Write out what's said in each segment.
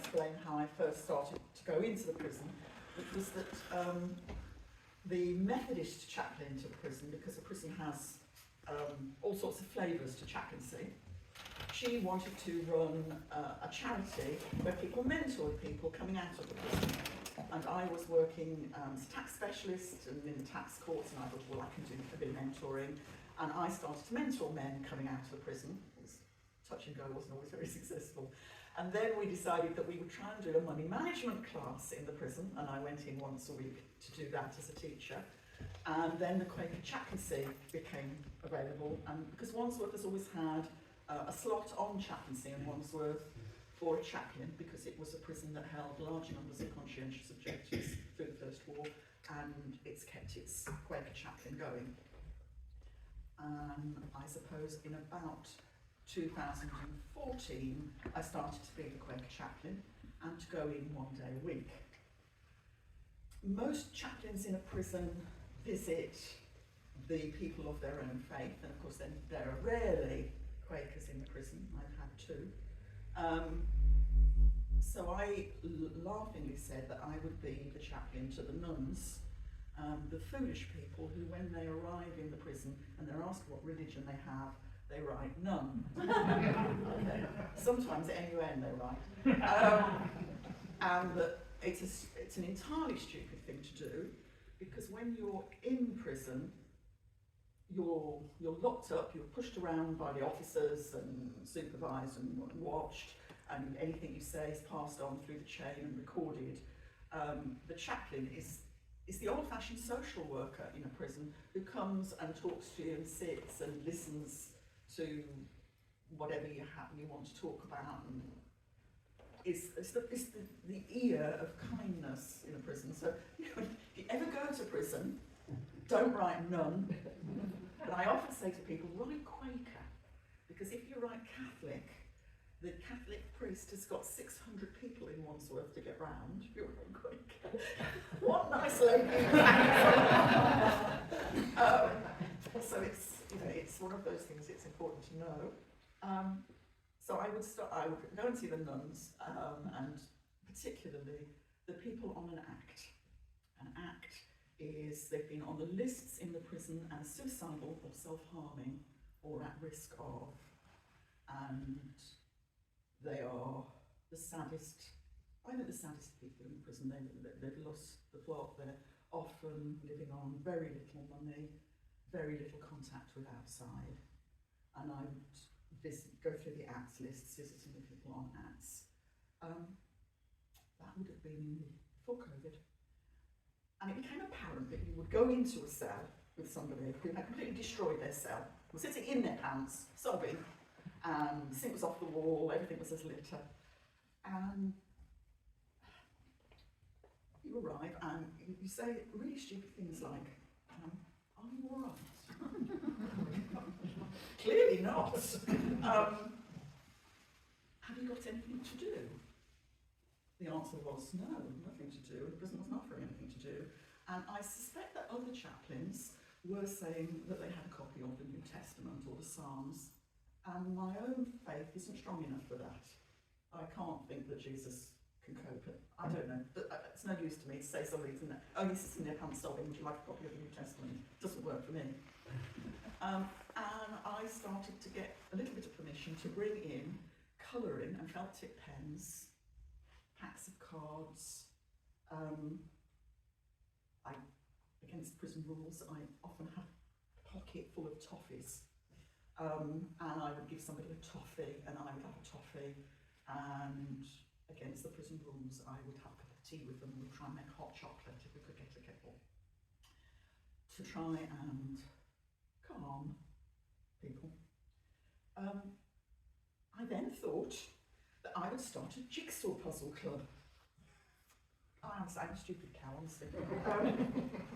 explain how I first started to go into the prison, which was that the Methodist chaplain to the prison, because the prison has all sorts of flavours to chaplaincy, she wanted to run a charity where people mentored people coming out of the prison. And I was working as a tax specialist and in the tax courts, and I thought, well, I can do a bit of mentoring. And I started to mentor men coming out of the prison. It was touch and go, wasn't always very successful. And then we decided that we would try and do a money management class in the prison, and I went in once a week to do that as a teacher. And then the Quaker chaplaincy became available, and because Wandsworth has always had a slot on chaplaincy in Wandsworth for a chaplain, because it was a prison that held large numbers of conscientious objectors through the First War, and it's kept its Quaker chaplain going. I suppose in about 2014, I started to be the Quaker chaplain and to go in 1 day a week. Most chaplains in a prison visit the people of their own faith, and of course then there are rarely Quakers in the prison. I've had two. So I laughingly said that I would be the chaplain to the nuns, the foolish people who, when they arrive in the prison and they're asked what religion they have, they write none. Okay. Sometimes NUN they write. And that it's an entirely stupid thing to do, because when you're in prison, you're locked up, you're pushed around by the officers and supervised and watched, and anything you say is passed on through the chain and recorded. The chaplain is the old-fashioned social worker in a prison who comes and talks to you and sits and listens to whatever you want to talk about, and it's the ear of kindness in a prison. So if you ever go to prison, don't write none. And I often say to people, write Quaker, because if you write Catholic, the Catholic priest has got 600 people in Wandsworth to get round. If you write Quaker, what nice lady! So it's one of those things. It's important to know. So I would go and see the nuns, and particularly the people on an act. An act is they've been on the lists in the prison as suicidal or self-harming or at risk of, and they are the saddest, I think the saddest people in prison. They've lost the plot. They're often living on very little money, very little contact with outside, and I would go through the acts lists, visiting the people on acts. That would have been before COVID. And it became apparent that you would go into a cell with somebody who had completely destroyed their cell, was sitting in their pants, sobbing, and the sink was off the wall, everything was as litter. And you arrive and you say really stupid things like, are you all right? Clearly not. Have you got anything to do? The answer was no, nothing to do. The prison wasn't offering anything to do. And I suspect that other chaplains were saying that they had a copy of the New Testament or the Psalms, and my own faith isn't strong enough for that. I can't think that Jesus can cope. I don't know. It's no use to me to say somebody's in there, oh, you're sitting there pants sobbing, would you like a copy of the New Testament? It doesn't work for me. And I started to get a little bit of permission to bring in colouring and felt tip pens, packs of cards. Against prison rules, I often had a pocket full of toffees, and I would give somebody a toffee, and I would have a toffee, and against the prison rules, I would have a cup of tea with them. We'd try and make hot chocolate if we could get a kettle, to try and calm people. I then thought that I would start a jigsaw puzzle club. I'm a stupid cow, honestly.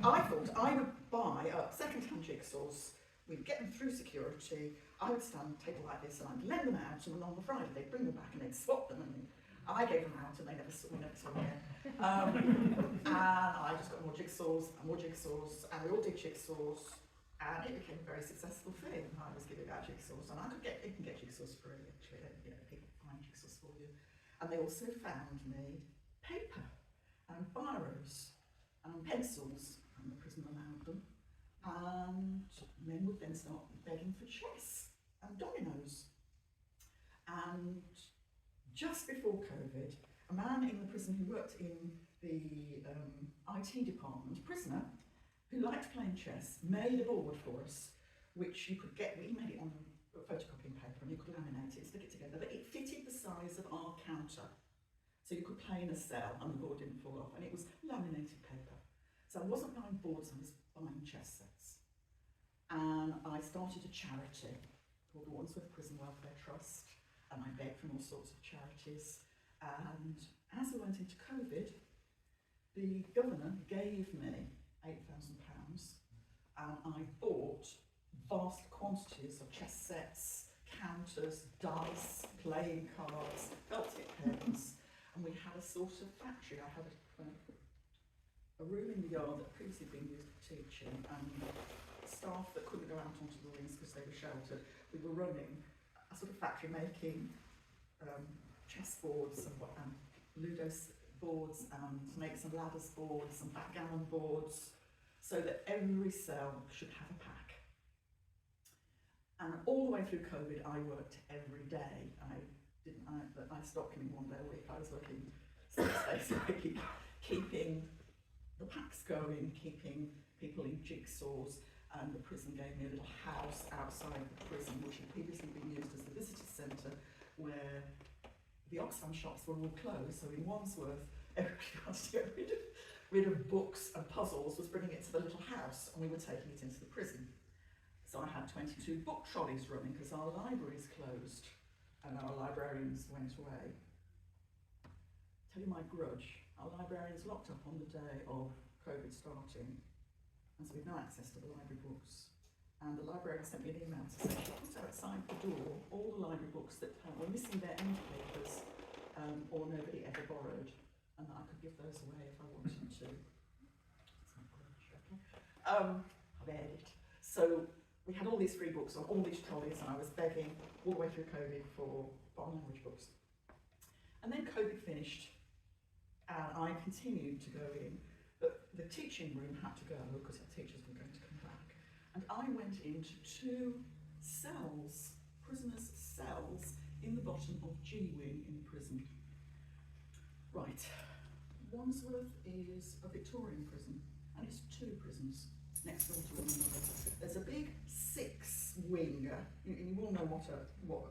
I thought I would buy second-hand jigsaws, we'd get them through security, I would stand at a table like this and I'd lend them out, and on the Friday they'd bring them back and they'd swap them, and I gave them out and we never saw them again. And I just got more jigsaws, and we all did jigsaws, and it became a very successful thing. I was giving out jigsaws, and you can get jigsaws free, actually, people find jigsaws for you. And they also found me paper and biros and pencils, and the prison allowed them. And men would then start begging for chess and dominoes. And just before COVID, a man in the prison who worked in the IT department, a prisoner, who liked playing chess, made a board for us, which you could get, he made it on photocopying paper and you could laminate it, stick it together, but it fitted the size of our counter. So you could play in a cell and the board didn't fall off, and it was laminated paper. So I wasn't buying boards, I was buying chess sets. And I started a charity called the Wandsworth Prison Welfare Trust, and I begged from all sorts of charities. And as we went into COVID, the governor gave me £8,000 and I bought vast quantities of chess sets, counters, dice, playing cards, felt tip pens, and we had a sort of factory. I had a room in the yard that had previously been used for teaching, and staff that couldn't go out onto the wings because they were sheltered. We were running a sort of factory making chess boards and Ludo boards and snakes and ladders boards and backgammon boards, so that every cell should have a pack. And all the way through COVID, I worked every day. I stopped coming one day a week. I was working 6 days a week, keeping the packs going, keeping people in jigsaws. And the prison gave me a little house outside the prison, which had previously been used as the visitor centre, where the Oxfam shops were all closed. So in Wandsworth, everybody wanted to get rid of books and puzzles, was bringing it to the little house, and we were taking it into the prison. So I had 22 book trolleys running because our libraries closed and our librarians went away. Tell you my grudge, our librarians locked up on the day of COVID starting, and so we've no access to the library books. And the librarian sent me an email to say she put outside the door all the library books that were missing their end papers or nobody ever borrowed, and that I could give those away if I wanted to. That's my grudge, okay. I've aired it. So we had all these free books on all these trolleys, and I was begging all the way through COVID for foreign language books. And then COVID finished, and I continued to go in, but the teaching room had to go because the teachers were going to come back. And I went into 2 cells, prisoners' cells, in the bottom of G Wing in the prison. Right, Wandsworth is a Victorian prison, and it's 2 prisons next door to one another. There's a big 6-winger. You all know what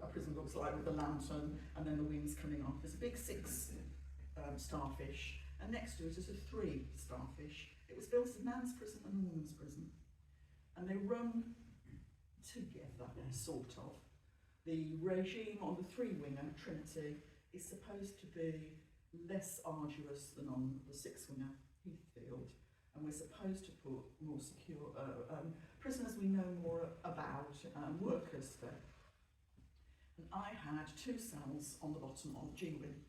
a prison looks like, with the lantern and then the wings coming off. There's a big 6 starfish, and next to it is a 3 starfish. It was built as a man's prison and a woman's prison, and they run together, sort of. The regime on the 3-winger, Trinity, is supposed to be less arduous than on the 6-winger, Heathfield, and we're supposed to put more secure prisoners we know more about, workers there. And I had 2 cells on the bottom of G-Wing,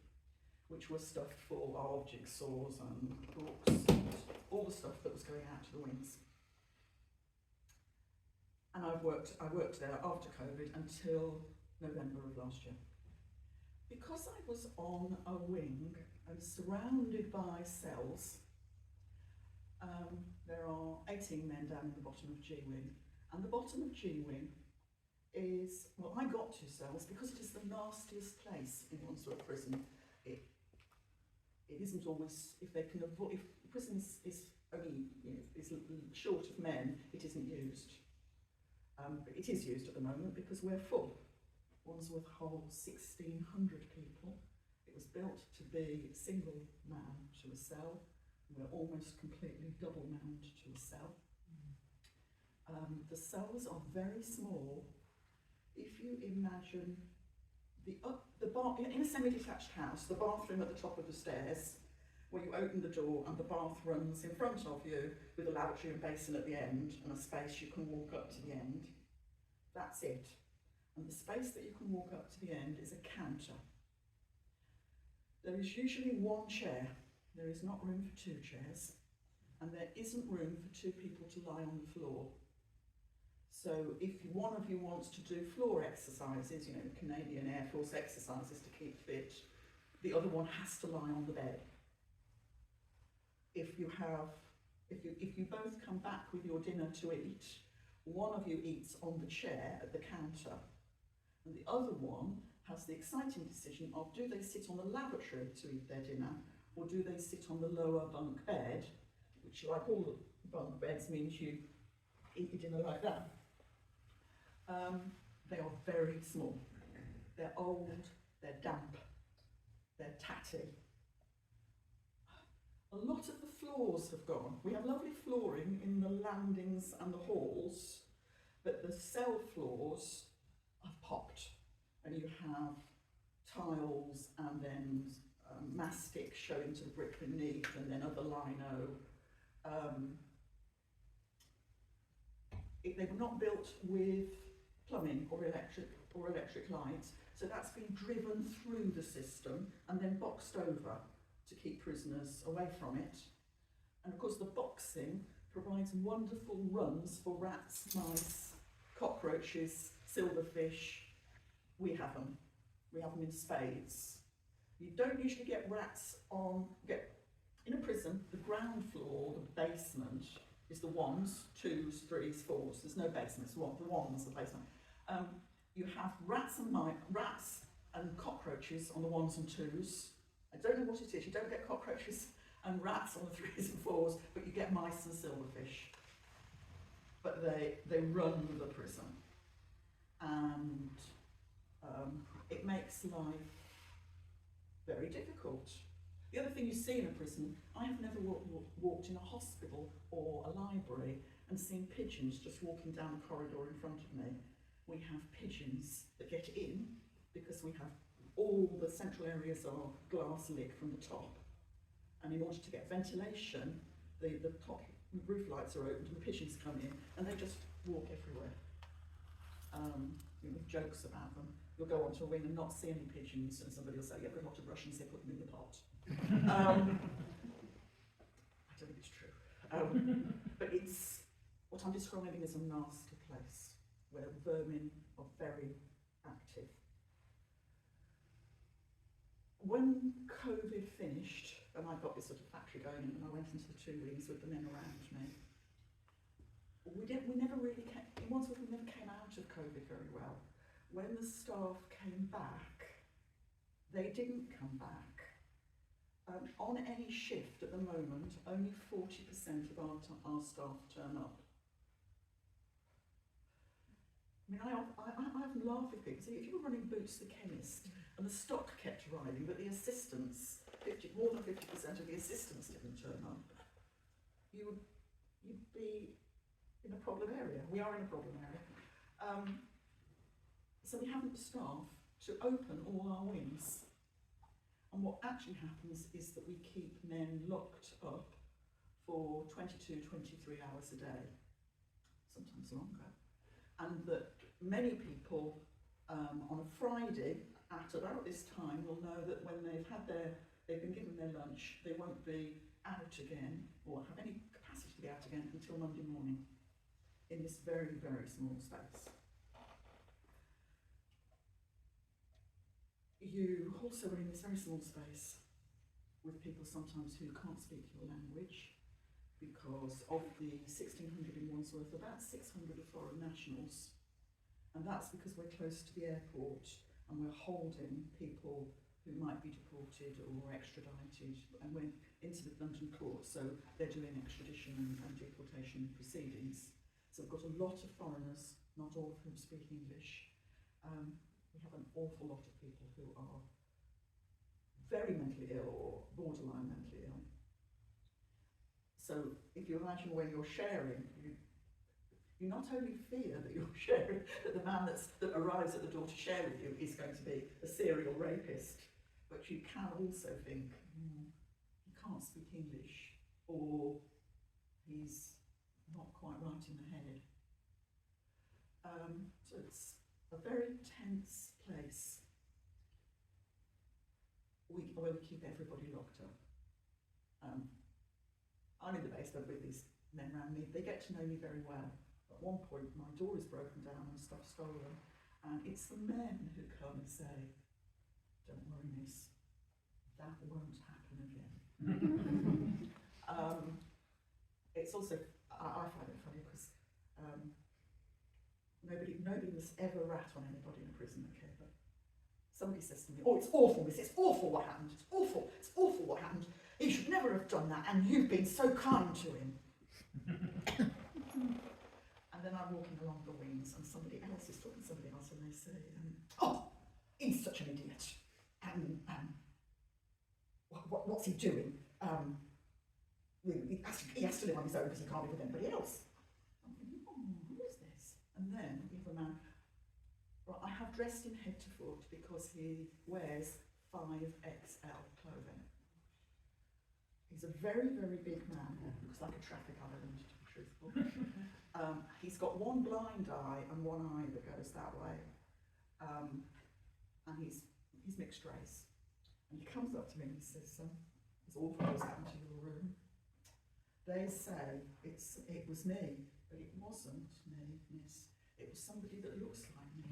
which were stuffed full of jigsaws and books and all the stuff that was going out to the wings. And I worked there after COVID until November of last year. Because I was on a wing and surrounded by cells, there are 18 men down in the bottom of G-Wing, and the bottom of G-Wing is, well, I got 2 cells because it is the nastiest place in Wandsworth Prison. It isn't always, if they can avoid, if the prison is only, is short of men, it isn't used. But it is used at the moment because we're full. Wandsworth holds 1,600 people. It was built to be single man to a cell. We're almost completely double manned to a cell. The cells are very small. If you imagine in a semi-detached house, the bathroom at the top of the stairs, where you open the door and the bath runs in front of you with a lavatory and basin at the end and a space you can walk up to the end. That's it. And the space that you can walk up to the end is a counter. There is usually 1 chair. There is not room for 2 chairs, and there isn't room for 2 people to lie on the floor. So if one of you wants to do floor exercises, Canadian Air Force exercises to keep fit, the other one has to lie on the bed. If you both come back with your dinner to eat, one of you eats on the chair at the counter, and the other one has the exciting decision of, do they sit on the lavatory to eat their dinner, or do they sit on the lower bunk bed, which, like all the bunk beds, means you eat your dinner like that. They are very small. They're old, they're damp, they're tatty. A lot of the floors have gone. We have lovely flooring in the landings and the halls, but the cell floors have popped, and you have tiles and then mastic showing to the brick beneath, and then other lino. They were not built with plumbing or electric lights, so that's been driven through the system and then boxed over to keep prisoners away from it. And of course the boxing provides wonderful runs for rats, mice, cockroaches, silverfish. We have them in spades. You don't usually get rats in a prison. The ground floor, the basement, is the ones, twos, threes, fours. There's no basement, it's the ones, the basement. You have rats and cockroaches on the ones and twos. I don't know what it is. You don't get cockroaches and rats on the threes and fours, but you get mice and silverfish. But they run the prison, and it makes life very difficult. The other thing you see in a prison, I have never walked in a hospital or a library and seen pigeons just walking down the corridor in front of me. We have pigeons that get in because we have all the central areas are glass lit from the top. And in order to get ventilation, the top roof lights are opened and the pigeons come in and they just walk everywhere. With jokes about them. You'll go onto a wing and not see any pigeons, and somebody will say, yeah, but a lot of Russians, they put them in the pot. I don't think it's true. But it's, what I'm describing is a nasty place where vermin are very active. When COVID finished, and I got this sort of factory going, and I went into the 2 wings with the men around me, we never really came, in Wandsworth we never came out of COVID very well. When the staff came back, they didn't come back. On any shift at the moment, only 40% of our staff turn up. I mean, I often laugh at people. See, if you were running Boots the chemist and the stock kept arriving, but the assistants, more than 50% of the assistants didn't turn up, you'd be in a problem area. We are in a problem area. So we haven't staff to open all our wings. And what actually happens is that we keep men locked up for 22, 23 hours a day, sometimes longer. And that many people on a Friday at about this time will know that when they've been given their lunch, they won't be out again or have any capacity to be out again until Monday morning in this very, very small space. You also are in this very small space with people sometimes who can't speak your language, because of the 1,600 in Wandsworth, about 600 are foreign nationals. And that's because we're close to the airport and we're holding people who might be deported or extradited, and we're into the London court, so they're doing extradition and deportation proceedings. So we've got a lot of foreigners, not all of whom speak English. We have an awful lot of people who are very mentally ill or borderline mentally ill. So if you imagine when you're sharing, you not only fear that you're sharing, that the man that arrives at the door to share with you is going to be a serial rapist, but you can also think, he can't speak English, or he's not quite right in the head. So it's a very tense place where we keep everybody locked up. I'm in the basement with these men around me. They get to know me very well. At one point, my door is broken down and stuff stolen, and it's the men who come and say, "Don't worry, miss, that won't happen again. It's also, I find it funny because nobody must ever rat on anybody in a prison, okay, but somebody says to me, oh, it's awful, miss, it's awful what happened, it's awful what happened, he should never have done that, and you've been so kind to him. And then I'm walking along the wings and somebody else is talking to somebody else and they say, oh, he's such an idiot, and what's he doing? He has to live on his own because he can't live with anybody else. I'm thinking, oh, who is this? And then we have a man, right, I have dressed him head to foot because he wears 5XL clothing. He's a very, very big man. Looks like a traffic island, to be truthful. He's got one blind eye and one eye that goes that way. And he's mixed race. And he comes up to me and he says, it's awful what's happened to your room. They say it was me, but it wasn't me, miss. It was somebody that looks like me.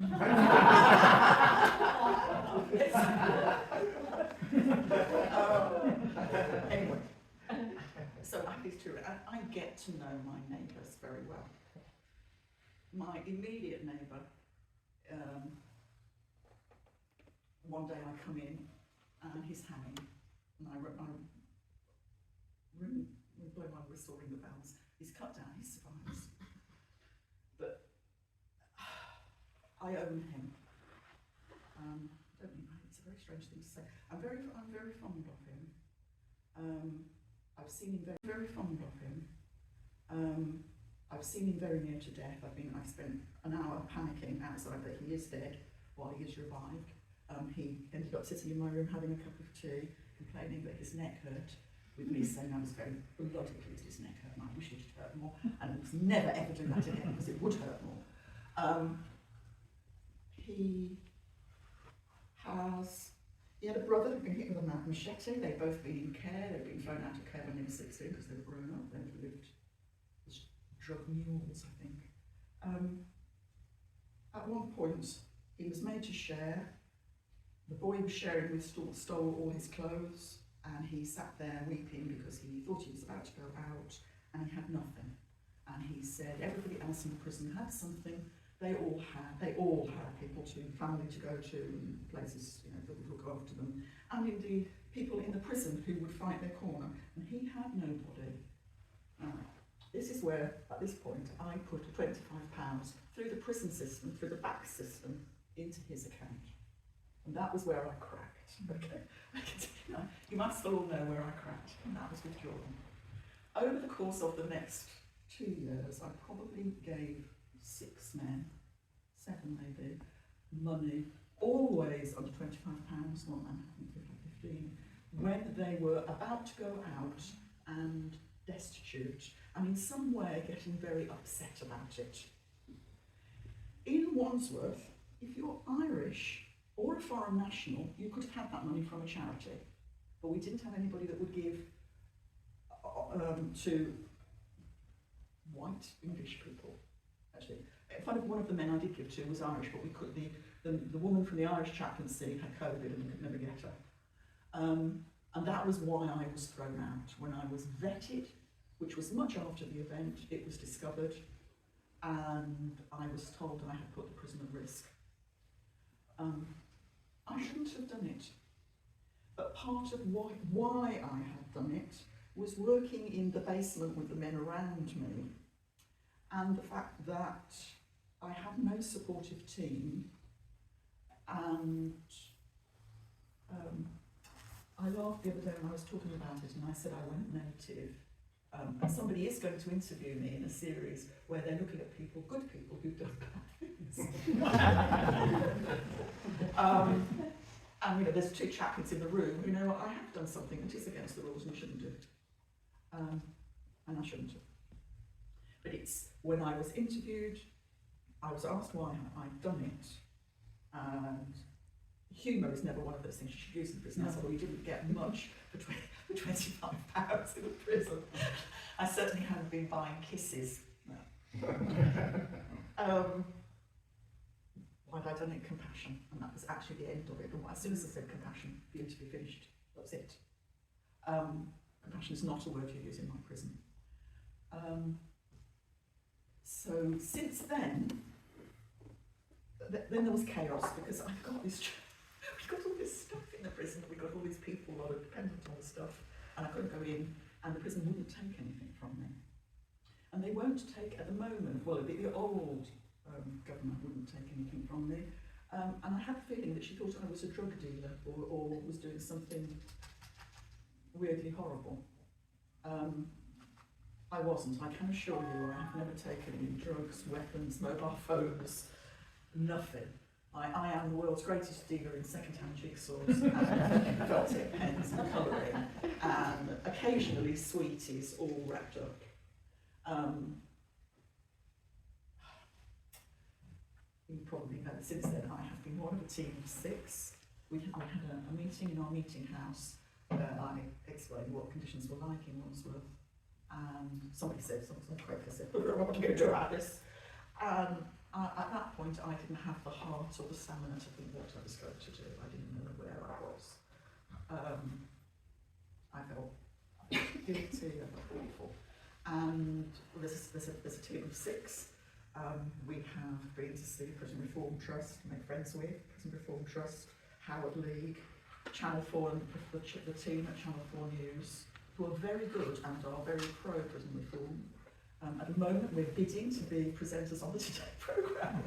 Anyway, so life is true. I get to know my neighbours very well. My immediate neighbour, one day I come in and he's hanging, and I blow my whistle, ring the bells. He's cut down, he survives. But I own him. Don't mean it's a very strange thing to say. I'm very fond of him. I've seen him very fond of him. I've seen him very near to death. I spent an hour panicking outside that he is dead while he is revived. He ended up sitting in my room having a cup of tea, complaining that his neck hurt, with me saying I was very bloody pleased his neck hurt and I wish it had hurt more, and I must never ever do that again because it would hurt more. He had a brother who'd been hit with a machete. They'd both been in care. They'd been thrown out of care when they were 16 because they were grown up. They'd lived as drug mules, I think. At one point, he was made to share. The boy he was sharing with stole all his clothes, and he sat there weeping because he thought he was about to go out and he had nothing. And he said everybody else in the prison had something. They all had people family to go to, and places that would look after them, and indeed people in the prison who would fight their corner. And he had nobody. This is where, at this point, I put £25 through the prison system, through the back system, into his account. And that was where I cracked. Okay, you must all know where I cracked, and that was with Jordan. Over the course of the next 2 years, I probably gave 6 men, 7 maybe, money, always under £25, one man I think 15, when they were about to go out and destitute, and in some way getting very upset about it. In Wandsworth, if you're Irish or a foreign national, you could have had that money from a charity, but we didn't have anybody that would give to white English people. Actually, one of the men I did give to was Irish, but we could the woman from the Irish chaplaincy had COVID and we could never get her. And that was why I was thrown out. When I was vetted, which was much after the event, it was discovered, and I was told I had put the prison at risk. I shouldn't have done it, but part of why I had done it was working in the basement with the men around me, and the fact that I had no supportive team, and I laughed the other day when I was talking about it and I said I went native. And somebody is going to interview me in a series where they're looking at good people who've done bad things. And there's 2 chaplains in the room who know I have done something that is against the rules and I shouldn't do it. And I shouldn't have. But it's when I was interviewed, I was asked why I'd done it, and humour is never one of those things you should use in prison. I said, well, you didn't get much for £25 in a prison. I certainly hadn't been buying kisses. No. Why had I done it? Compassion. And that was actually the end of it. And as soon as I said compassion, the interview finished. That was it. Compassion is not a word you use in my prison. So since then there was chaos, because I've got this, we've got all this stuff in the prison, we've got all these people that are dependent on the stuff, and I couldn't go in, and the prison wouldn't take anything from me. And they won't take, at the moment, well, the old government wouldn't take anything from me, and I had the feeling that she thought I was a drug dealer or was doing something weirdly horrible. I wasn't. I can assure you I have never taken any drugs, weapons, mobile phones, nothing. I am the world's greatest dealer in second-hand jigsaws and felt tip pens and colouring, and occasionally sweeties all wrapped up. You probably know that since then I have been one of a team of 6. We had a meeting in our meeting house where I explained what conditions were like in Wandsworth, and somebody said, some Quaker said, what are you going to do about this? At that point I didn't have the heart or the stamina to think what I was going to do. I didn't know where I was. I felt guilty, I felt awful. And there's a team of 6. We have been to see Prison Reform Trust, make friends with Prison Reform Trust, Howard League, Channel 4 and the team at Channel 4 News, who are very good and are very pro-prison reform. At the moment we're bidding to be presenters on the Today programme.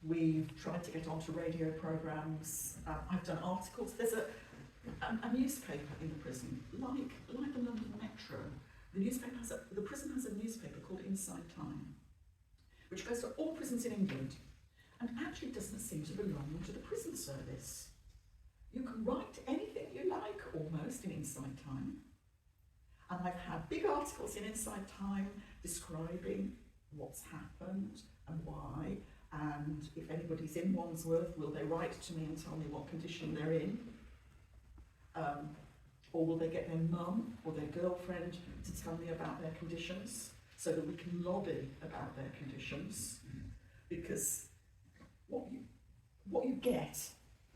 We've tried to get onto radio programmes. I've done articles. There's a newspaper in the prison, like the London Metro. The prison has a newspaper called Inside Time, which goes to all prisons in England, and actually doesn't seem to belong to the prison service. You can write anything you like, almost, in Inside Time. And I've had big articles in Inside Time describing what's happened and why, and if anybody's in Wandsworth, will they write to me and tell me what condition they're in? Or will they get their mum or their girlfriend to tell me about their conditions, so that we can lobby about their conditions? Because what you get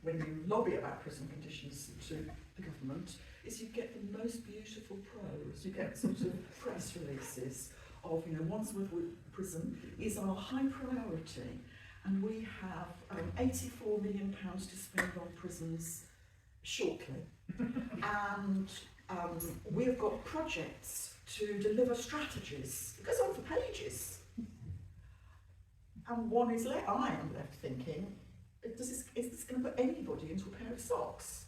when you lobby about prison conditions to the government is you get the most beautiful prose. You get sort of press releases of, Wandsworth Prison is our high priority, and we have £84 million to spend on prisons shortly. And we've got projects to deliver strategies. It goes on for pages. And I am left thinking, is this going to put anybody into a pair of socks?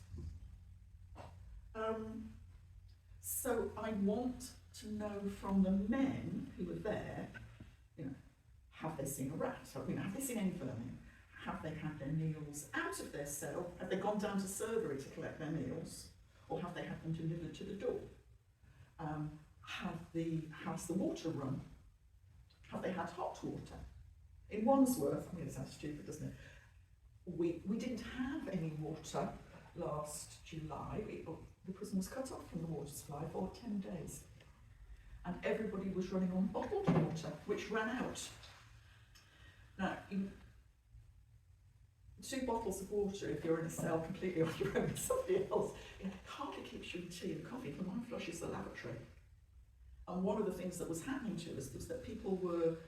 So I want to know from the men who are there, have they seen a rat? Have they seen any vermin? Have they had their meals out of their cell? Have they gone down to Surgery to collect their meals? Or have they had them delivered to the door? How's the water run? Have they had hot water? In Wandsworth, it sounds stupid, doesn't it? We didn't have any water last July. The prison was cut off from the water supply for 10 days. And everybody was running on bottled water, which ran out. Now, 2 bottles of water, if you're in a cell completely on your own with somebody else, it hardly keeps you in tea and coffee. The one flushes the lavatory. And one of the things that was happening to us was that people were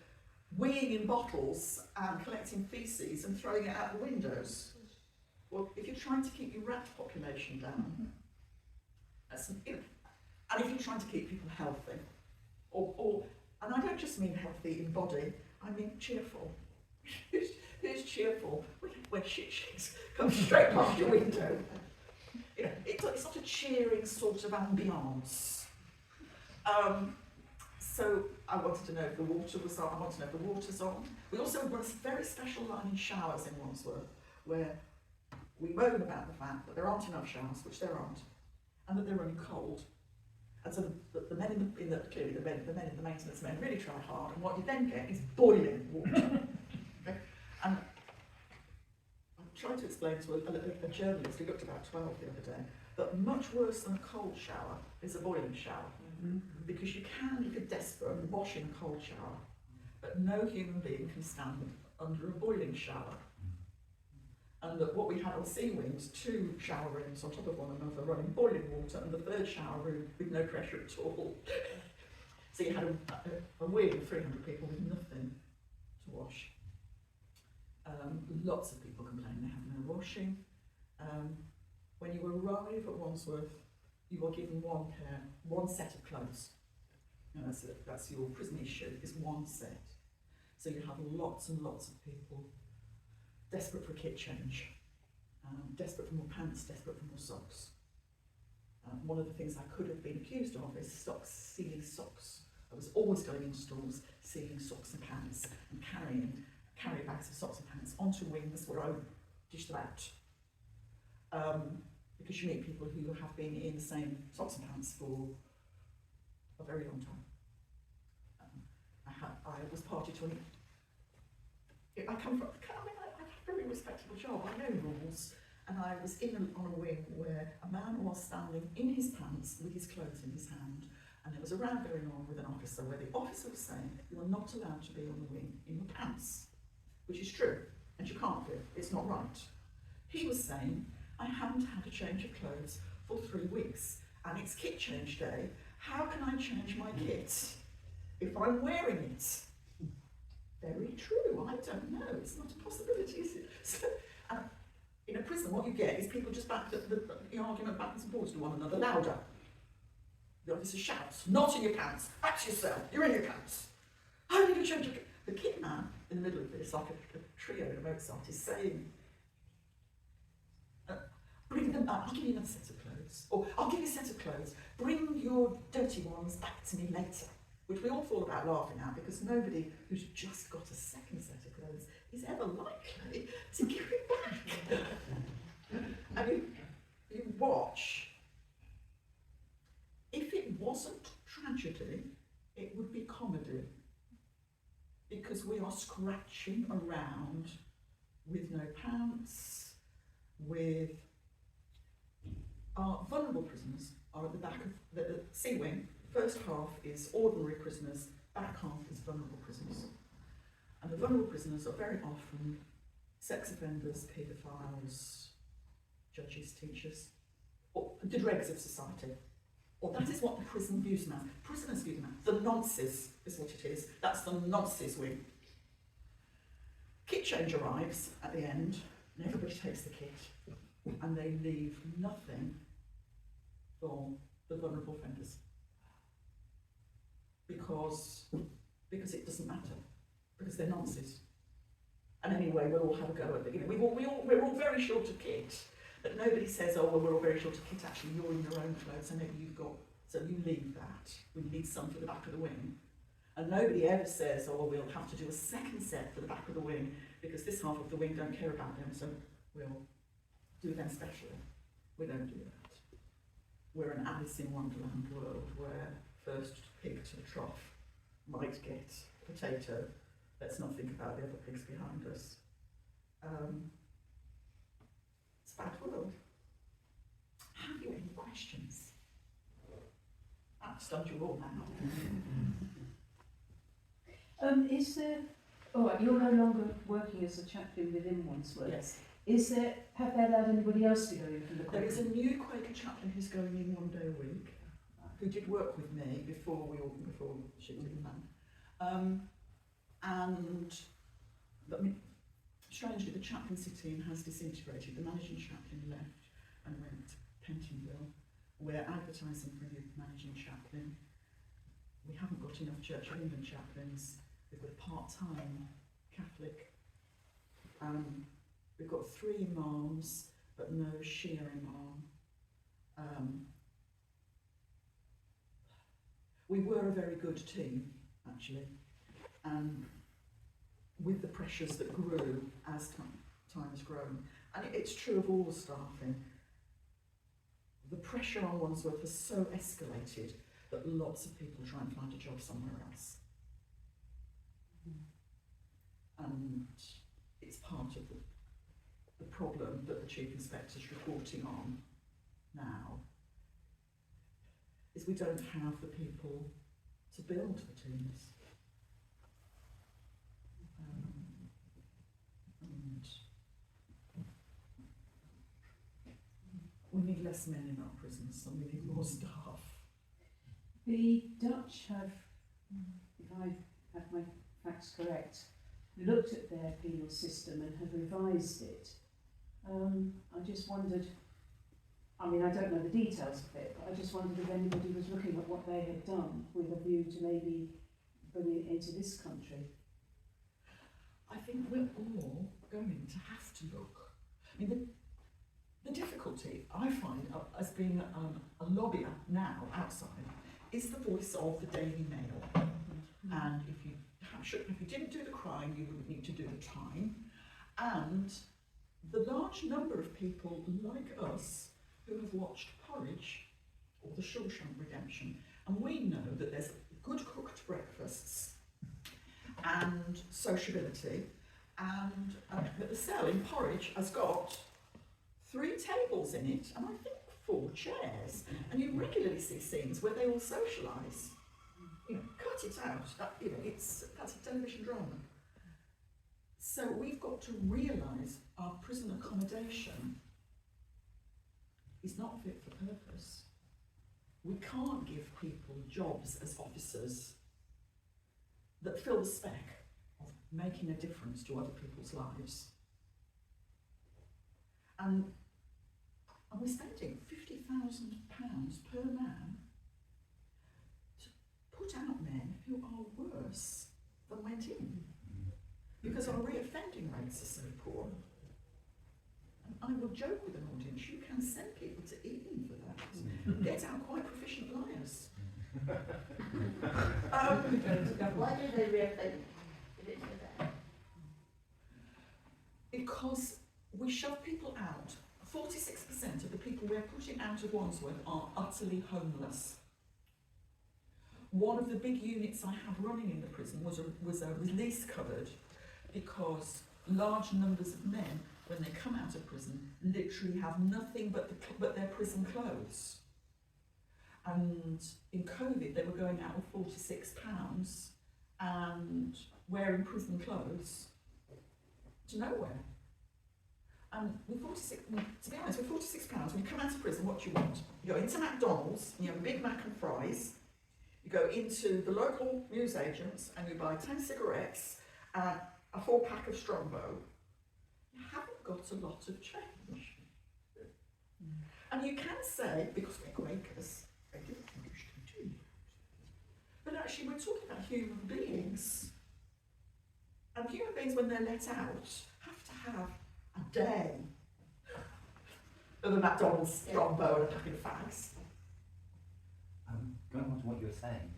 weeing in bottles and collecting faeces and throwing it out the windows. Well, if you're trying to keep your rat population down, and if you're trying to keep people healthy, and I don't just mean healthy in body, I mean cheerful. Who's cheerful when shit shakes comes straight past your window? It's not a cheering sort of ambiance. So I wanted to know if the water was on. I want to know if the water's on. We also run a very special line in showers in Wandsworth, where we moan about the fact that there aren't enough showers, which there aren't, and that they're running cold. And so the men in the maintenance men really try hard, and what you then get is boiling water. Okay? And I tried to explain to a journalist who looked about 12 the other day that much worse than a cold shower is a boiling shower. Because you can, if you're desperate, wash in a cold shower, but no human being can stand under a boiling shower. And that what we had on Sea Wings, 2 shower rooms on top of one another, running boiling water, and the 3rd shower room with no pressure at all. So you had a wing of 300 people with nothing to wash. Lots of people complain they have no washing. When you arrive at Wandsworth, you are given one set of clothes. And that's your prison issue, is one set. So you have lots and lots of people desperate for a kit change, desperate for more pants, desperate for more socks. One of the things I could have been accused of is stealing socks. I was always going into stores, stealing socks and pants, and carrying bags of socks and pants onto wings where I would dish them out. Because you meet people who have been in the same socks and pants for a very long time. I was party to I had a very respectable job, I know rules, and I was on a wing where a man was standing in his pants with his clothes in his hand, and there was a row going on with an officer where the officer was saying, you are not allowed to be on the wing in your pants, which is true, and you can't do, it's not right. He was saying, I haven't had a change of clothes for 3 weeks, and it's kit change day, how can I change my kit if I'm wearing it? Very true, I don't know, it's not a possibility, is it? So, in a prison, what you get is people just back the argument backwards and forwards to one another, louder. The officer shouts, not in your pants, back to yourself, you're in your pants. How do you change your kit? The kit man, in the middle of this, like a trio in a Mozart, is saying, bring them up, I'll give you another set of clothes. Or, I'll give you a set of clothes, bring your dirty ones back to me later. Which we all fall about laughing at, because nobody who's just got a second set of clothes is ever likely to give it back. And you watch. If it wasn't tragedy, it would be comedy. Because we are scratching around with no pants, with our vulnerable prisoners are at the back of the Sea Wing. First half is ordinary prisoners, back half is vulnerable prisoners. And the vulnerable prisoners are very often sex offenders, paedophiles, judges, teachers, or the dregs of society. Or that is what the prison views them as. Prisoners view them as. The nonces is what it is. That's the nonces wing. Kit change arrives at the end, and everybody takes the kit, and they leave nothing for the vulnerable offenders. Because it doesn't matter, because they're nonces. And anyway, we'll all have a go at it. We're all very short of kit, but nobody says, oh, well, we're all very short of kit, actually, you're in your own clothes, so maybe so you leave that. We need some for the back of the wing. And nobody ever says, oh, well, we'll have to do a second set for the back of the wing, because this half of the wing don't care about them, so we'll do them specially. We don't do that. We're an Alice in Wonderland world where first pig to the trough might get a potato. Let's not think about the other pigs behind us. It's a bad world. Have you any questions? I've stunned you all now. Is there, all right, you're no longer working as a chaplain within Wandsworth. Yes. Have they allowed anybody else to go in from the Quaker? There is a new Quaker chaplain who's going in 1 day a week, who did work with me before she was in man. Strangely, the chaplaincy team has disintegrated. The managing chaplain left and went to Pentonville. We're advertising for a new managing chaplain. We haven't got enough Church of England chaplains. We've got a part-time Catholic. We've got 3 imams, but no Shia imam. We were a very good team, actually, and with the pressures that grew as time has grown, and it's true of all the staffing, the pressure on Wandsworth has so escalated that lots of people try and find a job somewhere else. And it's part of the problem that the Chief Inspector's reporting on now, is we don't have the people to build the teams. And We need less men in our prisons and we need more staff. The Dutch have, if I have my facts correct, looked at their penal system and have revised it. I just wondered, I mean, I don't know the details of it, but I just wondered if anybody was looking at what they had done with a view to maybe bringing it into this country. I think we're all going to have to look. I mean, the difficulty I find as being a lobbyer now outside is the voice of the Daily Mail. And if you didn't do the crime, you wouldn't need to do the time. And the large number of people like us who have watched Porridge or The Shawshank Redemption, and we know that there's good cooked breakfasts and sociability, and that the cell in Porridge has got 3 tables in it, and I think 4 chairs, and you regularly see scenes where they all socialise. You know, cut it out. That's a television drama. So we've got to realise our prison accommodation is not fit for purpose. We can't give people jobs as officers that fill the spec of making a difference to other people's lives. And we're spending £50,000 per man to put out men who are worse than went in, because our reoffending rates are so poor. And I will joke with an audience, you can send people to Eton for that. Get out quite proficient liars. Why do they reoffend if it's so bad? Because we shove people out. 46% of the people we're putting out of Wandsworth are utterly homeless. One of the big units I have running in the prison was a release cupboard, because large numbers of men, when they come out of prison, literally have nothing but their prison clothes. And in COVID, they were going out with £46 and wearing prison clothes to nowhere. And with to be honest, with £46, when you come out of prison, what do you want? You go into McDonald's and you have a Big Mac and fries. You go into the local newsagents and you buy 10 cigarettes and a 4-pack of Strongbow. You haven't got a lot of change. And you can say, because we're Quakers, I do think you should continue. But actually, we're talking about human beings. And human beings, when they're let out, have to have a day of a McDonald's Strongbow and a packet of fags. Going on to what you were saying,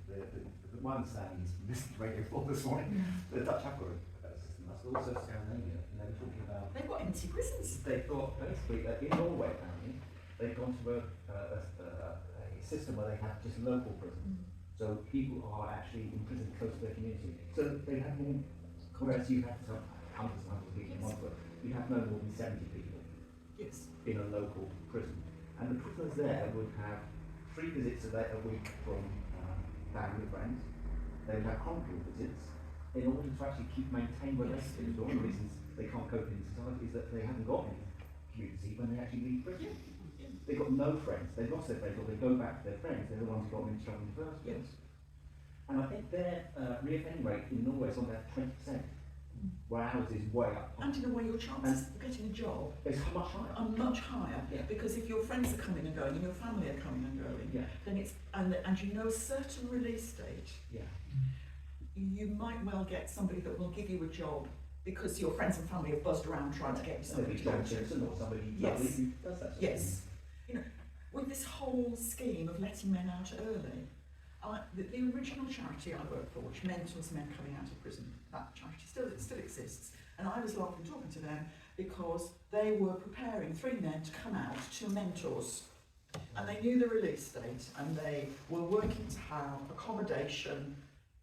my understanding is from listening to Radio 4 this morning, the Dutch have got a system, that's also Scandinavia, and they were talking about... They've got empty prisons. They've got, basically, in Norway apparently, they've gone to a system where they have just local prison. So people are actually imprisoned close to their community. So they have more, whereas you have hundreds and hundreds of people in Wandsworth, you have no more than 70 people in a local prison. And the prisoners there would have 3 visits a week from family and friends. They would have chronicle visits in order to actually maintain relationships. One of the reasons they can't cope in society is that they haven't got any community when they actually leave prison. They've got no friends. They've lost their friends, or they go back to their friends. They're the ones who got them in trouble in the first place. And I think their reoffending rate in Norway is on about 20%, where ours is way up. And in a way, your chances of getting a job is much higher. Are much higher, because if your friends are coming and going and your family are coming and going, then it's and you know a certain release date. You might well get somebody that will give you a job because your friends and family have buzzed around trying to get you somebody to talk to. Or somebody who does that. You know, with this whole scheme of letting men out early, the original charity I worked for, which mentors men coming out of prison, that charity still exists. And I was laughing talking to them because they were preparing 3 men to come out, 2 mentors. And they knew the release date, and they were working to have accommodation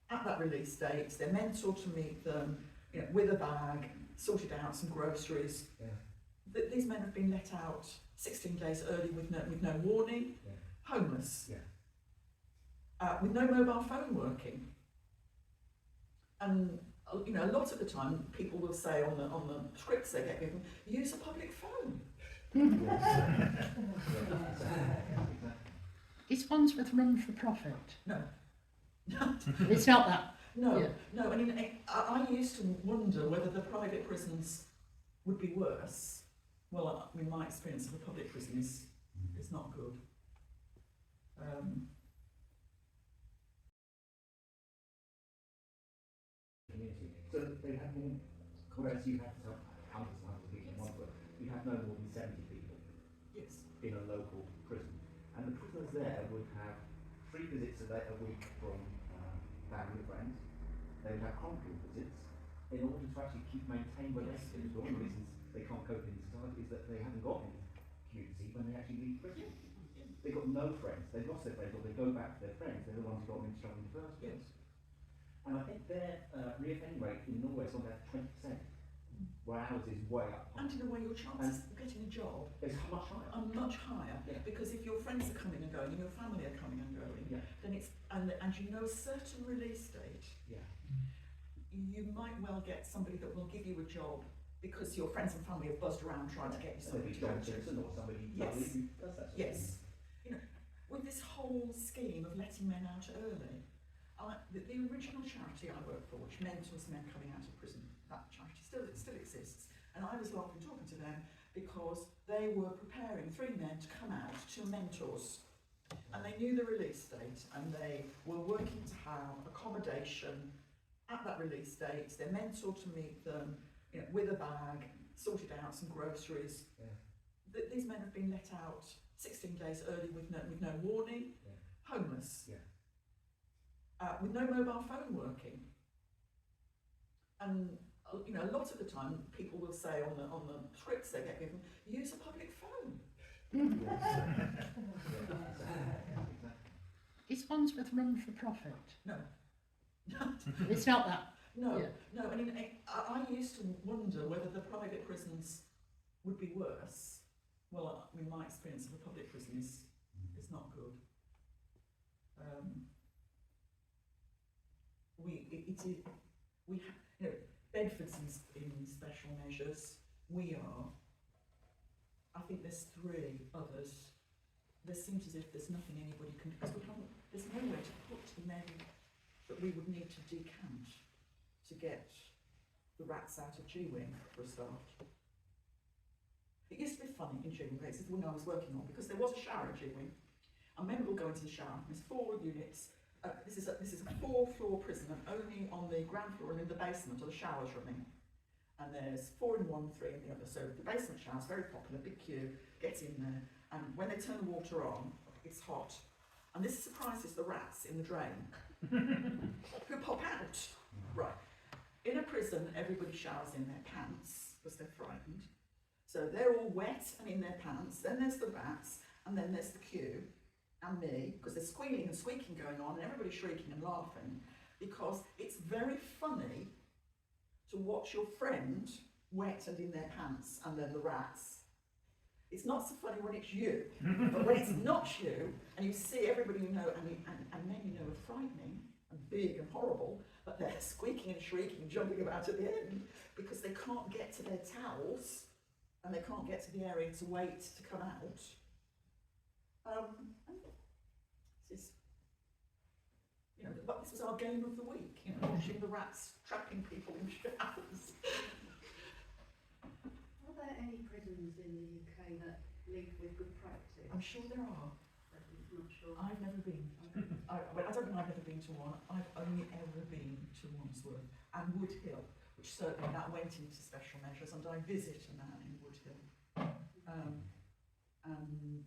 at that release date, their mentor to meet them, you know, with a bag, sorted out some groceries. These men have been let out 16 days early with no warning, homeless, with no mobile phone working. And you know, a lot of the time people will say on the scripts they get given, use a public phone. Is Wandsworth run for profit? No. It's not that. No, Yeah. no, I mean, I used to wonder whether the private prisons would be worse. Well, I mean, my experience of a public prison is not good. Community. So they have more, whereas you have hundreds and hundreds of people in Wandsworth, you have no more than 70 people Yes. in a local prison. And the prisoners there would have 3 visits a week from family and friends. They would have chronicle visits in order to actually maintain relationships. One of the reasons they can't cope in society is that they haven't got any community when they actually leave prison. They've got no friends, they've lost their friends, or they go back to their friends, they're the ones who got them into trouble in the first place. And I think their reoffending rate in Norway is on about 20%, where ours is way up. And in a way, your chances of getting a job It's much higher. are much higher, Yeah. because if your friends are coming and going and your family are coming and going, Yeah. then it's, and you know a certain release date, Yeah. you might well get somebody that will give you a job because your friends and family have buzzed around trying to get you Somebody something to go John to. Simpson or somebody Yes. who does that sort of Yes. thing. You know, with this whole scheme of letting men out early, the original charity I work for, which mentors men coming out of prison, that charity still exists. And I was laughing talking to them because they were preparing 3 men to come out, 2 mentors. And they knew the release date, and they were working to have accommodation at that release date. They're mentored to meet them, you know, with a bag, sorted out some groceries. Yeah. These men have been let out 16 days early with no warning, Yeah. homeless, Yeah. with no mobile phone working. And you know, a lot of the time, people will say on the scripts they get given, use a public phone. Is Wandsworth run for profit? No. It's not that. No, Yeah. no, I mean, I used to wonder whether the private prisons would be worse. Well, I mean, my experience of a public prison is not good. You know, Bedford's in special measures. We are. I think there's 3 others. There seems as if there's nothing anybody can do, because there's no way to put the men that we would need to decant to get the rats out of G-Wing, for a start. It used to be funny in G-Wing, this is the one I was working on, because there was a shower at G-Wing, and men will go into the shower. There's 4 units. This is a 4-floor prison, and only on the ground floor and in the basement are the showers running. And there's 4 in one, 3 in the other. So the basement shower's very popular, big queue, get in there, and when they turn the water on, it's hot. And this surprises the rats in the drain, who pop out. Right. In a prison, everybody showers in their pants, because they're frightened. So they're all wet and in their pants. Then there's the rats, and then there's the queue, and me, because there's squealing and squeaking going on, and everybody's shrieking and laughing, because it's very funny to watch your friend wet and in their pants, and then the rats. It's not so funny when it's you, but when it's not you, and you see everybody you know, and men you know are frightening and big and horrible, but they're squeaking and shrieking, jumping about at the end, because they can't get to their towels, and they can't get to the area to wait to come out. This is, you know, but this was our game of the week, you know, watching the rats trapping people in showers. Are there any prisons in the UK that lead with good practice? I'm sure there are. I'm not sure. I've never been. I don't think I've ever been to one. I've only ever been to Wandsworth and Wood Hill, which certainly that went into special measures, and I visit a man in Wood Hill. And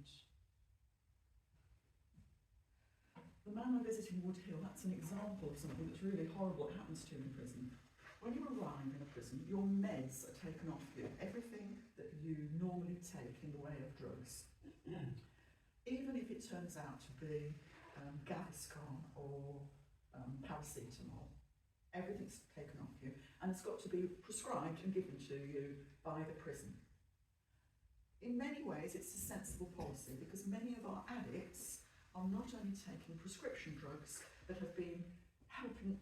the man I visit in Wood Hill, that's an example of something that's really horrible that happens to you in prison. When you arrive in a prison, your meds are taken off you, everything that you normally take in the way of drugs. Even if it turns out to be Gaviscon or paracetamol, everything's taken off you, and it's got to be prescribed and given to you by the prison. In many ways, it's a sensible policy, because many of our addicts are not only taking prescription drugs, but have been helping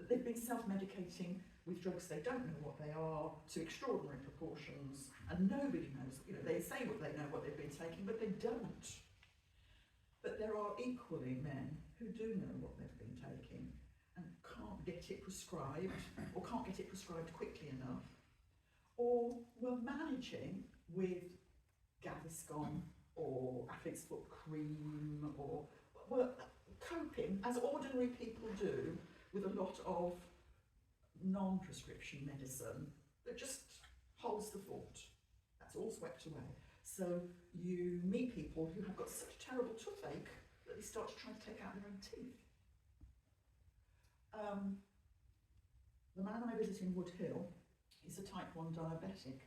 they've been self-medicating with drugs they don't know what they are to extraordinary proportions, and nobody knows. You know, they say what they know what they've been taking, but they don't. But there are equally men who do know what they've been taking and can't get it prescribed, or can't get it prescribed quickly enough, or were managing with Gaviscon or Athlete's Foot cream, or were coping, as ordinary people do, with a lot of non-prescription medicine that just holds the fort. That's all swept away. So you meet people who have got such terrible toothache that they start to try to take out their own teeth. The man I visit in Wood Hill is a type 1 diabetic.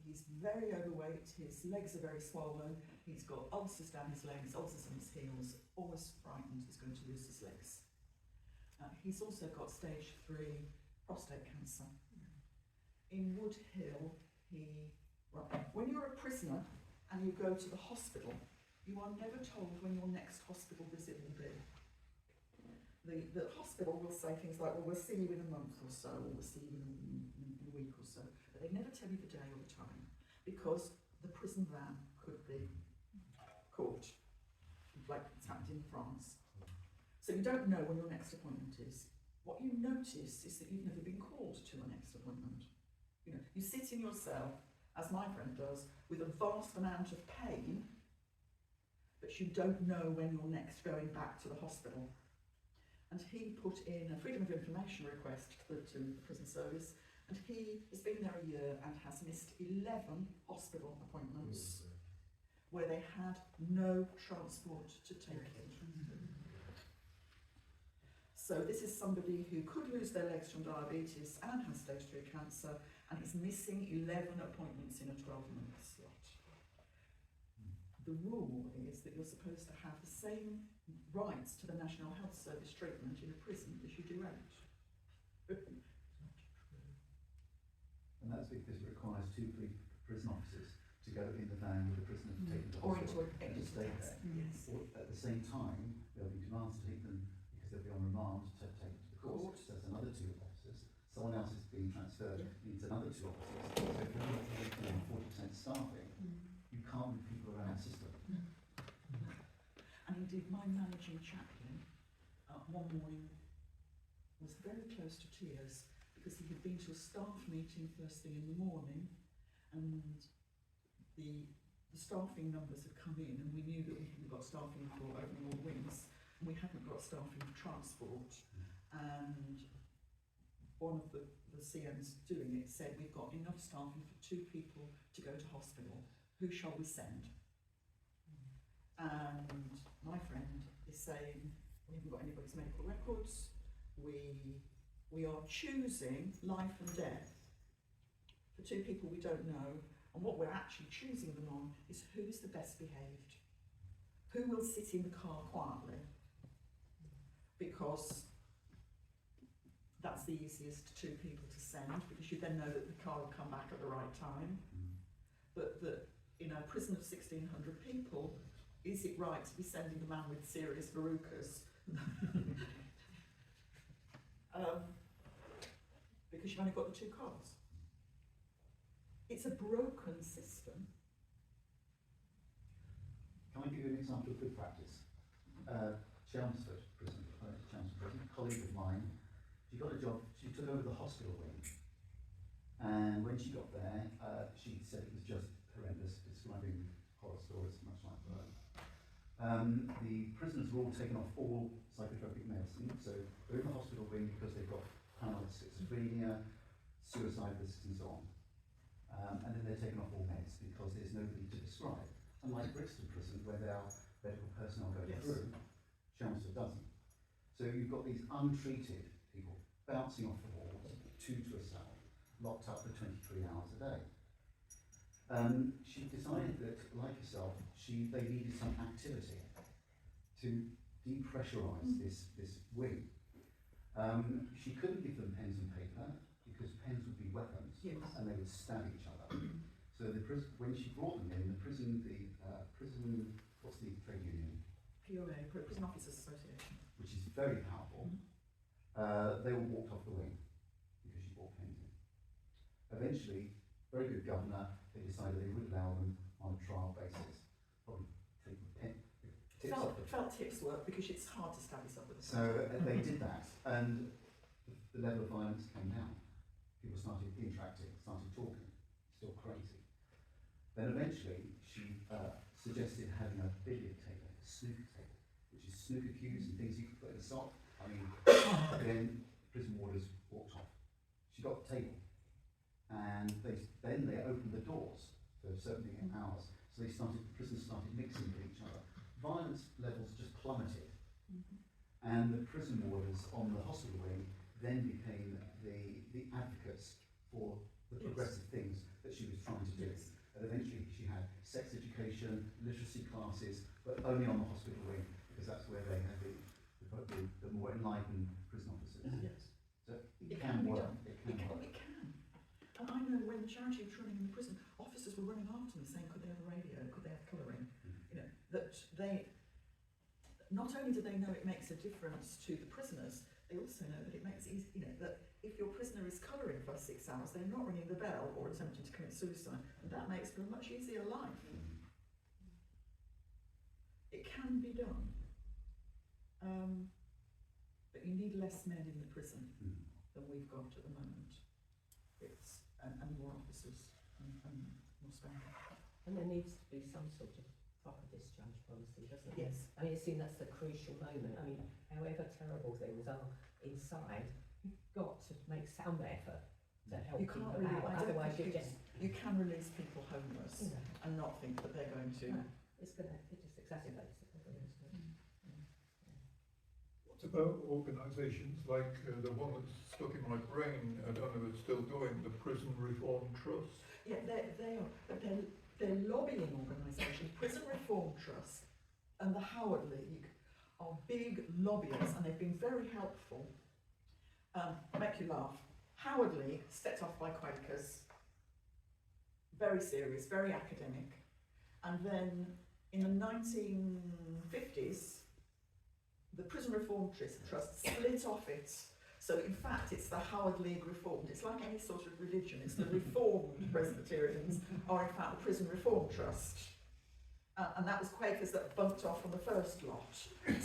He's very overweight, his legs are very swollen, he's got ulcers down his legs, ulcers in his heels, always frightened he's going to lose his legs. He's also got stage 3 prostate cancer. In Wood Hill, when you're a prisoner and you go to the hospital, you are never told when your next hospital visit will be. The hospital will say things like, well, we'll see you in a month or so, or we'll see you in a week or so, but they never tell you the day or the time, because the prison van could be caught, like it's happened in France. So you don't know when your next appointment is. What you notice is that you've never been called to a next appointment. You know, you sit in your cell, as my friend does, with a vast amount of pain, but you don't know when you're next going back to the hospital. And he put in a Freedom of Information request to the prison service, and he has been there a year and has missed 11 hospital appointments where they had no transport to take him. So this is somebody who could lose their legs from diabetes and has stage 3 cancer, and is missing 11 appointments in a 12-month slot. The rule is that you're supposed to have the same rights to the National Health Service treatment in a prison as you do out. And that's because it requires 2 prison officers to go in the van with the prisoner to take them to Or hospital into and to stay there. Yes. Or at the same time, there'll be demands to take them because they'll be on remand to take them to the court. So that's another 2 officers. Someone else is being transferred, needs another 2 officers. So if you're not taking 40% staffing, you can't move people around the system. And indeed, my managing chaplain one morning was very close to tears because he had been to a staff meeting first thing in the morning, and the staffing numbers had come in, and we knew that we hadn't got staffing for opening all wings, and we hadn't got staffing for transport. And one of the CMs doing it said, we've got enough staffing for 2 people to go to hospital. Who shall we send? And my friend is saying, we haven't got anybody's medical records, we are choosing life and death for 2 people we don't know, and what we're actually choosing them on is who is the best behaved, who will sit in the car quietly, because that's the easiest 2 people to send, because you then know that the car will come back at the right time. But that in a prison of 1,600 people, is it right to be sending the man with serious verrucas? Because you've only got the 2 cars. It's a broken system. Can I give you an example of good practice? Chelmsford Prison, a colleague of mine, she got a job, she took over the hospital wing. And when she got there, she said it was just horrendous, describing horror stories much like that. The prisoners were all taken off all psychotropic medicine, so they're in the hospital wing because they've got paranoid schizophrenia, suicide risks and so on. And then they're taken off all meds because there's nobody to prescribe. Unlike Brixton Prison, where there are medical personnel going through, Chelmsford doesn't. So you've got these untreated people bouncing off the walls, 2 to a cell, locked up for 23 hours a day. She decided that, like herself, they needed some activity to depressurize this wing. She couldn't give them pens and paper because pens would be weapons and they would stab each other. So when she brought them in, the prison, what's the trade union? POA, Prison Officers Association. Which is very powerful. They all walked off the wing because she bought painting. Eventually, very good governor, they decided they would allow them on a trial basis. Probably take tips off the Felt tips work because it's hard to stab yourself with a So they did that, and the level of violence came down. People started interacting, started talking, still crazy. Then eventually she suggested having a billiard table, a snooker table, which is snooker cues and things you could put in a sock. I mean, then prison warders walked off. She got the table, and then they opened the doors for certain hours. So prisoners started mixing with each other. Violence levels just plummeted. And the prison warders on the hospital wing then became the advocates for the progressive things that she was trying to do. And eventually she had sex education, literacy classes, but only on the hospital wing, because that's where they had the more enlightened prison officers. Yes. So It can be work. done. It can work. It can. And I know when the charity was running in the prison, officers were running after me saying, could they have a radio, could they have colouring? You know, that they, not only do they know it makes a difference to the prisoners, they also know that it makes it easy, you know, that if your prisoner is colouring for 6 hours, they're not ringing the bell or attempting to commit suicide, and that makes for a much easier life. It can be done. But you need less men in the prison than we've got at the moment. And more officers and more staff. And there needs to be some sort of proper discharge policy, doesn't there? Yes. I mean, it seems that's the crucial moment. I mean, however terrible things are inside, you've got to make some effort to help You can't people really, out. I don't Otherwise, think you you can release people homeless you know, and not think that they're going to. no, it just exacerbates the problem, isn't it? What about organisations like the one that's stuck in my brain, I don't know if it's still going, the Prison Reform Trust? Yeah, they are. But they're lobbying organisations. Prison Reform Trust and the Howard League are big lobbyists, and they've been very helpful. Make you laugh. Howard League, set off by Quakers, very serious, very academic, and then in the 1950s, the Prison Reform Trust split off it. So in fact, it's the Howard League Reformed. It's like any sort of religion. It's the Reformed Presbyterians are in fact the Prison Reform Trust. And that was Quakers that bumped off on the first lot.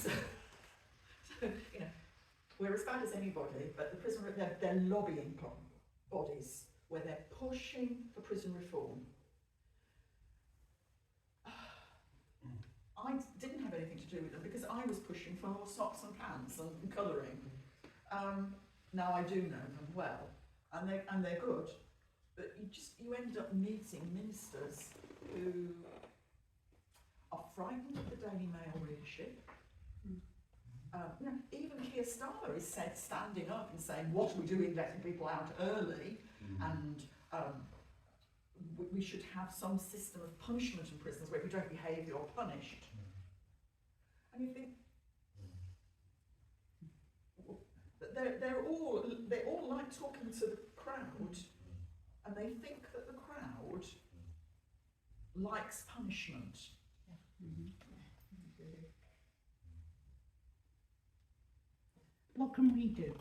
So you know, we're as bad as anybody, but the prison, they're lobbying bodies where they're pushing for prison reform. I didn't have anything to do with them because I was pushing for more socks and pants and colouring. Now I do know them well, and they're good, but you end up meeting ministers who are frightened of the Daily Mail readership. You know, even Keir Starmer is standing up and saying, what are we doing letting people out early? And we should have some system of punishment in prisons where if you don't behave, you're punished. And you think, they're all like talking to the crowd, and they think that the crowd likes punishment. What can we do?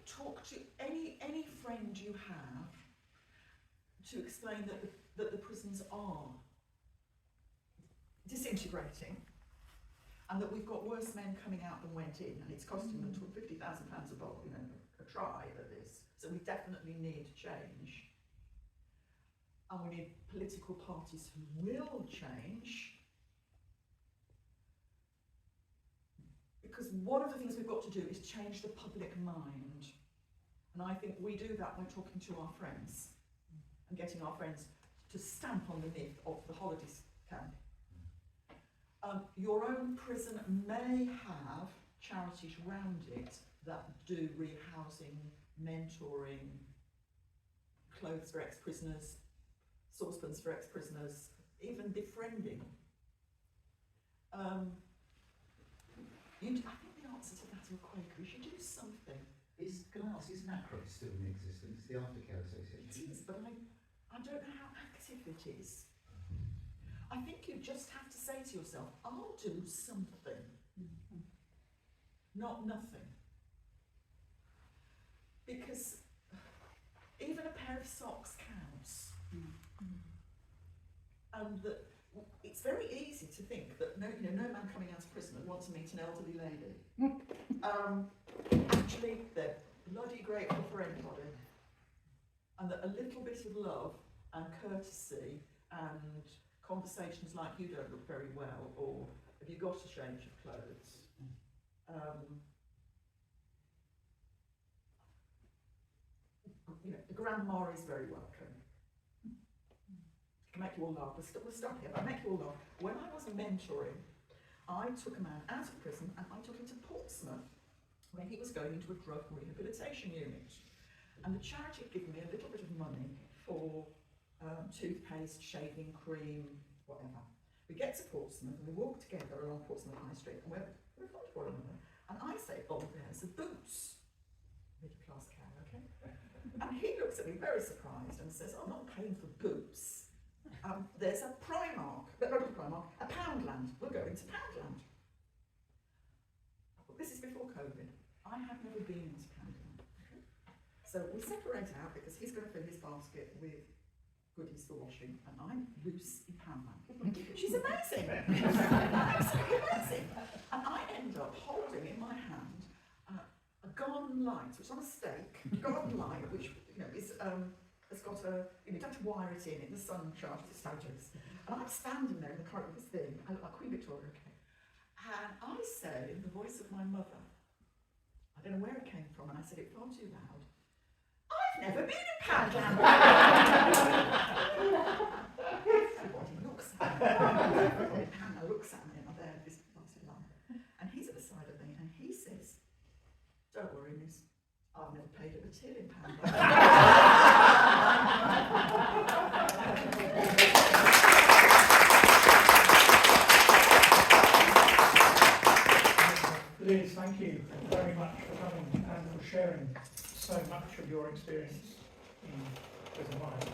Talk to any friend you have to explain that the prisons are disintegrating, and that we've got worse men coming out than went in, and it's costing them £50,000 a try at this. So we definitely need change, and we need political parties who will change. Because one of the things we've got to do is change the public mind. And I think we do that by talking to our friends and getting our friends to stamp on the myth of the holiday camp. Your own prison may have charities around it that do rehousing, mentoring, clothes for ex-prisoners, saucepans for ex-prisoners, even befriending. I think the answer to that are Quaker. You should do something. Can I ask, is NACRO still in existence, the Aftercare Association? It is, but I don't know how active it is. I think you just have to say to yourself, I'll do something. not nothing. Because even a pair of socks counts. And that it's very easy to think that no man coming out of prison would want to meet an elderly lady. Actually, they're bloody grateful for anybody. And that a little bit of love and courtesy and conversations like you don't look very well, or have you got a change of clothes? The grandma is very welcome. Make you all laugh. We'll stop here. But I make you all laugh. When I was mentoring, I took a man out of prison and I took him to Portsmouth, where he was going into a drug rehabilitation unit. And the charity had given me a little bit of money for toothpaste, shaving cream, whatever. We get to Portsmouth and we walk together along Portsmouth High Street and we're fond of one another. And I say, oh, there's the boots. Middle class cow, okay? And he looks at me very surprised and says, I'm not paying for boots. There's a Primark, a Poundland. We'll go into Poundland. Well, this is before COVID. I have never been into Poundland. So we separate out because he's going to fill his basket with goodies for washing, and I'm loose in Poundland. She's amazing. Absolutely amazing. And I end up holding in my hand a garden light, which is on a stake, garden light, which is has got a, you don't have to wire it in the sun charges its photos. And I'm standing there in the corridor with this thing, I look like Queen Victoria, okay? And I say, in the voice of my mother, I don't know where it came from, and I said it far too loud, I've never been in Poundland. Everybody looks at me. Hannah looks at me, and I'm there, this massive lamp. And he's at the side of me, and he says, don't worry, miss, I've never paid a till in Poundland. Liz, thank you very much for coming and for sharing so much of your experience in prison life.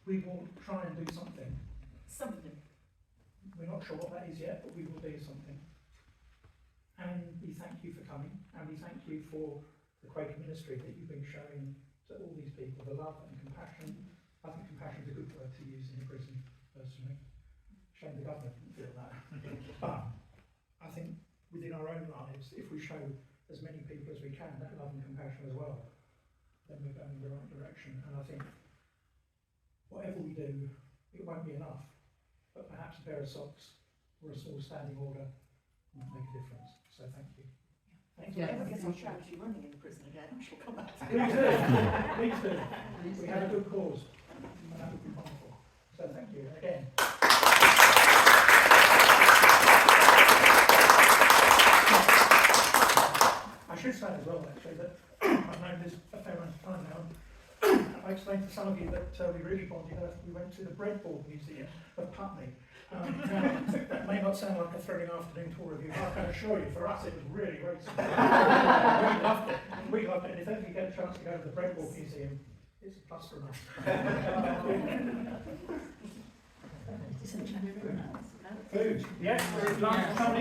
We will try and do something. Something. We're not sure what that is yet, but we will do something. And we thank you for coming, and we thank you for the Quaker ministry that you've been showing to all these people, the love and compassion. I think compassion is a good word to use in a prison, personally. Shame the government didn't feel that. But I think within our own lives, if we show as many people as we can that love and compassion as well, then we're going in the right direction. And I think whatever we do, it won't be enough, but perhaps a pair of socks or a small standing order might make a difference. So thank you. Thank you. If I ever get on charity running in the prison again, I shall come back to Please do. Please do. We have a good cause, and that would be wonderful. So thank you again. I should say as well, actually, that I've known this a fair amount of time now. I explained to some of you that we really bonded. We went to the Breadboard Museum of Putney. Now, that may not sound like a thrilling afternoon tour review, but I can assure you, for us it was really great. We loved it. We loved it. And if ever you get a chance to go to the Breadboard Museum, it's a plus for us. Food. Yes, lunch coming.